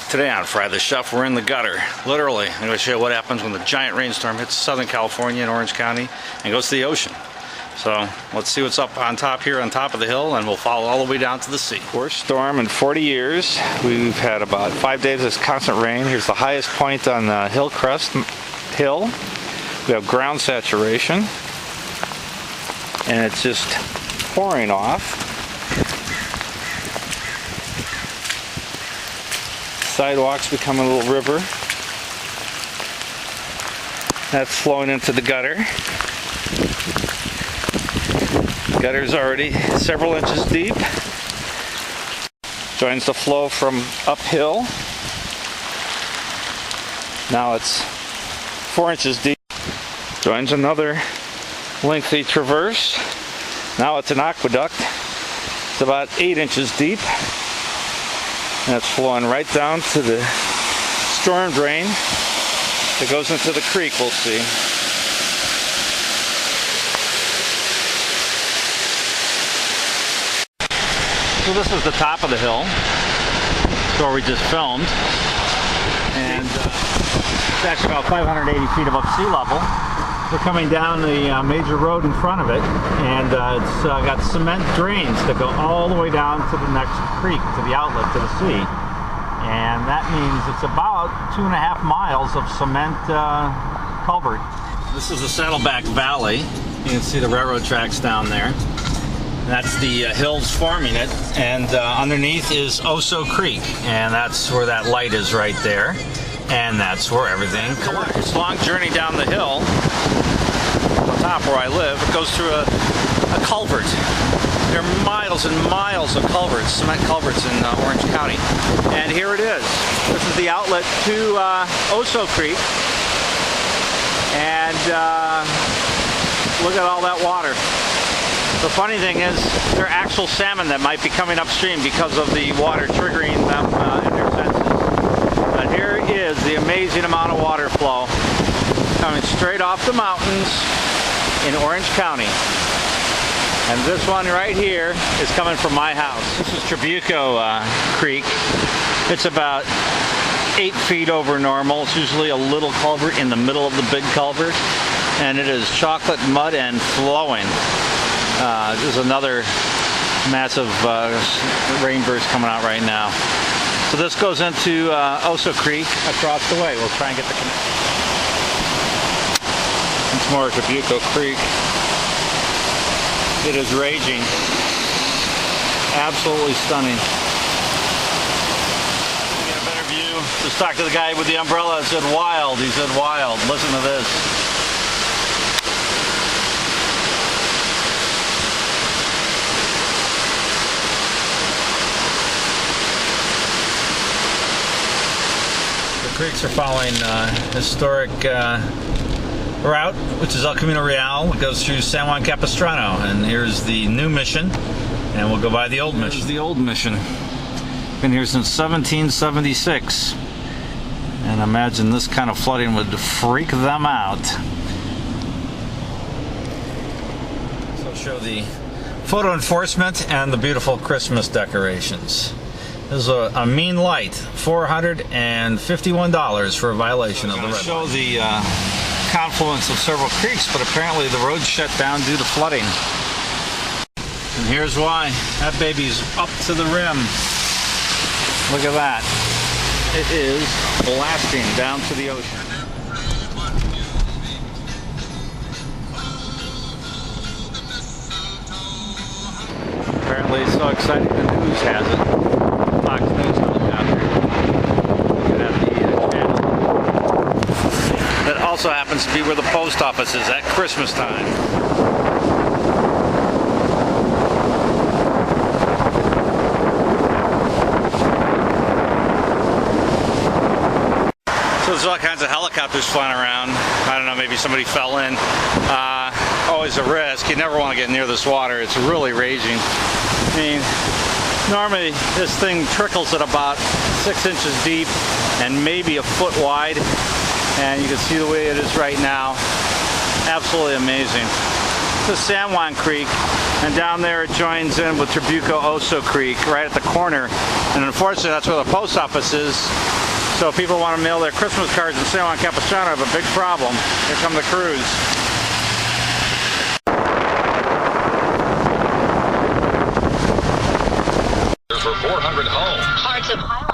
Today on Fry the Chef, we're in the gutter. Literally, I'm going to show you what happens when the giant rainstorm hits Southern California and Orange County and goes to the ocean. So let's see what's up on top here on top of the hill, and we'll follow all the way down to the sea. Worst storm in 40 years. We've had about 5 days of constant rain. Here's the highest point on the hill crest hill. We have ground saturation, and it's just pouring off. Sidewalks become a little river. That's flowing into the gutter. The gutter's already several inches deep. Joins the flow from uphill. Now it's 4 inches deep. Joins another lengthy traverse. Now it's an aqueduct. It's about 8 inches deep. And it's flowing right down to the storm drain that goes into the creek, we'll see. So this is the top of the hill, where we just filmed. And it's actually about 580 feet above sea level. We're coming down the major road in front of it, and it's got cement drains that go all the way down to the next creek, to the outlet, to the sea. And that means it's about 2.5 miles of cement culvert. This is the Saddleback Valley. You can see the railroad tracks down there. That's the hills forming it, and underneath is Oso Creek, and that's where that light is right there. And that's where everything collects. This long journey down the hill, on top where I live, it goes through a culvert. There are miles and miles of culverts, cement culverts in Orange County. And here it is. This is the outlet to Oso Creek. And look at all that water. The funny thing is, there are actual salmon that might be coming upstream because of the water triggering them in their senses. But here is the amazing amount of water flow coming straight off the mountains in Orange County. And this one right here is coming from my house. This is Trabuco Creek. It's about 8 feet over normal. It's usually a little culvert in the middle of the big culvert. And it is chocolate mud and flowing. There's another massive rainburst coming out right now. So this goes into Oso Creek across the way. We'll try and get the connection. It's more Trabuco Creek. It is raging. Absolutely stunning. To get a better view, just talked to the guy with the umbrella that said wild. He said wild. Listen to this. Creeks are following historic route, which is El Camino Real. It goes through San Juan Capistrano, and here's the new mission, and we'll go by the old mission. This is the old mission. Been here since 1776, and imagine this kind of flooding would freak them out. So I'll show the photo enforcement and the beautiful Christmas decorations. This is a mean light, $451 for a violation of the red light. Show the confluence of several creeks, but apparently the road's shut down due to flooding. And here's why. That baby's up to the rim. Look at that. It is blasting down to the ocean. Apparently it's so exciting the news has it. Fox News helicopter. Looking at the channel. That also happens to be where the post office is at Christmas time. So there's all kinds of helicopters flying around. I don't know, maybe somebody fell in. Always a risk. You never want to get near this water. It's really raging. I mean, normally this thing trickles at about 6 inches deep and maybe a foot wide, and you can see the way it is right now. Absolutely amazing. This is San Juan Creek, and down there it joins in with Trabuco Oso Creek right at the corner, and unfortunately that's where the post office is. So if people want to mail their Christmas cards in San Juan Capistrano, have a big problem. Here come the crews. For 400 homes. Parts of Highland.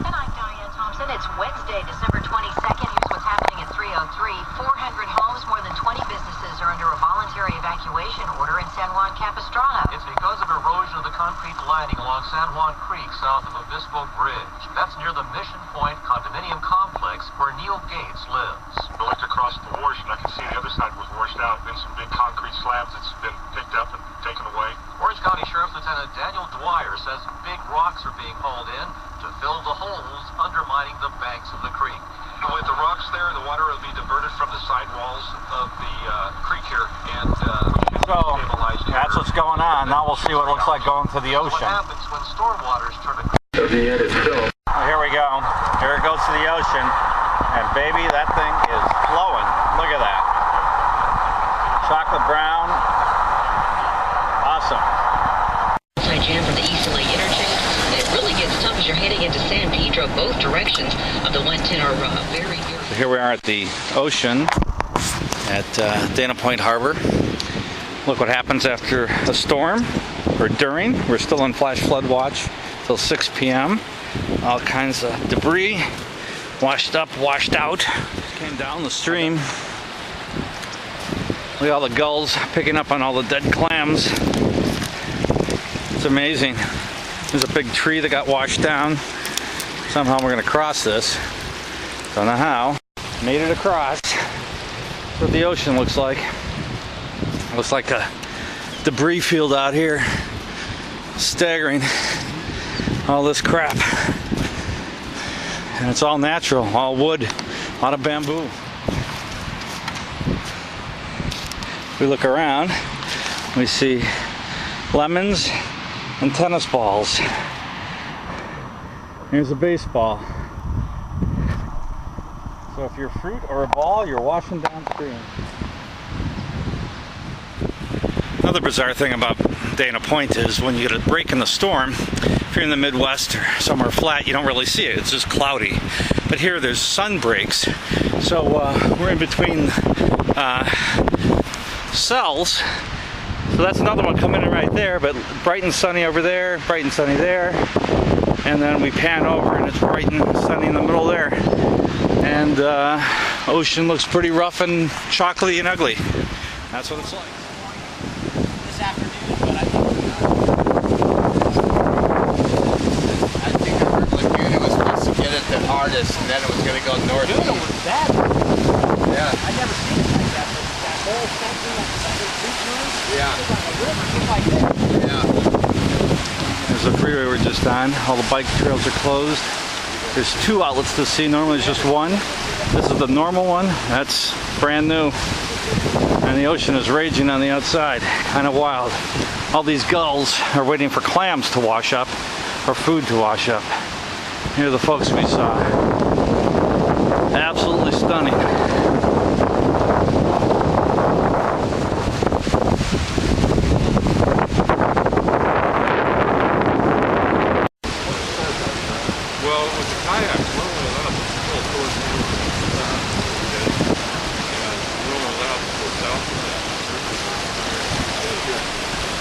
And I'm Diane Thompson. It's Wednesday, December 22nd. Here's what's happening at 303. 400 homes, more than 20 businesses are under a voluntary evacuation order in San Juan Capistrano. It's because of erosion of the concrete lining along San Juan Creek south of Obispo Bridge. That's near the Mission Point condominium complex where Neil Gates lives. I looked across the wash and I can see the other side was washed out. Been some big concrete slabs that's been picked up and taken away. Orange County Sheriff Lieutenant Daniel Dwyer says big rocks are being hauled in to fill the holes undermining the banks of the creek. With the rocks there, the water will be diverted from the sidewalls of the creek here and So that's what's going on. Now we'll see what it looks like going to the What ocean. happens when storm waters turn the Here we go. Here it goes to the ocean. And baby, that thing is flowing. Look at that. Chocolate brown. Awesome. Jam from the East LA interchange, and it really gets tough as you're heading into San Pedro. Both directions of the 110 are very. So here we are at the ocean at Dana Point Harbor. Look what happens after a storm, or during. We're still on flash flood watch till 6 p.m. All kinds of debris, washed up, washed out. Came down the stream. Look at all the gulls picking up on all the dead clams. It's amazing. There's a big tree that got washed down. Somehow we're going to cross this. Don't know how. Made it across. That's what the ocean looks like. Looks like a debris field out here. Staggering. All this crap. And it's all natural, all wood, a lot of bamboo. We look around, we see lemons and tennis balls. Here's a baseball. So if you're fruit or a ball, you're washing downstream. Another bizarre thing about Dana Point is when you get a break in the storm, if you're in the Midwest or somewhere flat, you don't really see it. It's just cloudy. But here there's sun breaks. So we're in between cells. So that's another one coming in right there, but bright and sunny over there, bright and sunny there. And then we pan over and it's bright and sunny in the middle there. And ocean looks pretty rough and chocolatey and ugly. That's what it's like. This afternoon, but I think the Hurricane Lagoon was supposed to get it the hardest, and then it was going to go north. Dude, it was bad. Yeah. I never seen it like that. That whole section of the Yeah. There's the freeway we're just on. All the bike trails are closed. There's 2 outlets to see. Normally it's just one. This is the normal one. That's brand new. And the ocean is raging on the outside. Kind of wild. All these gulls are waiting for clams to wash up or food to wash up. Here are the folks we saw. Absolutely stunning. Well, with the kayaks, we're only allowed to pull towards the and we're only allowed to go south of that.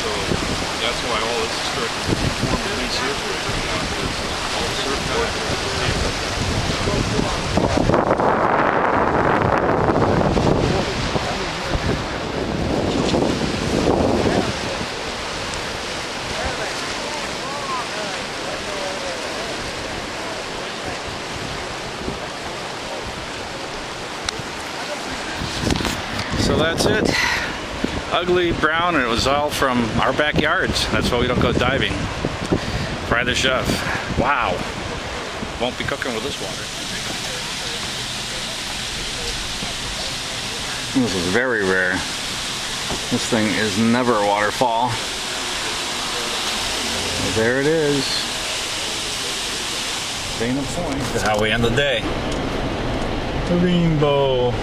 So that's why all this is starting to form a new surf right now, because all the surf So that's it. Ugly, brown, and it was all from our backyards. That's why we don't go diving. Fry the chef. Wow. Won't be cooking with this water. This is very rare. This thing is never a waterfall. There it is. Dana Point. That's how we end the day. The rainbow.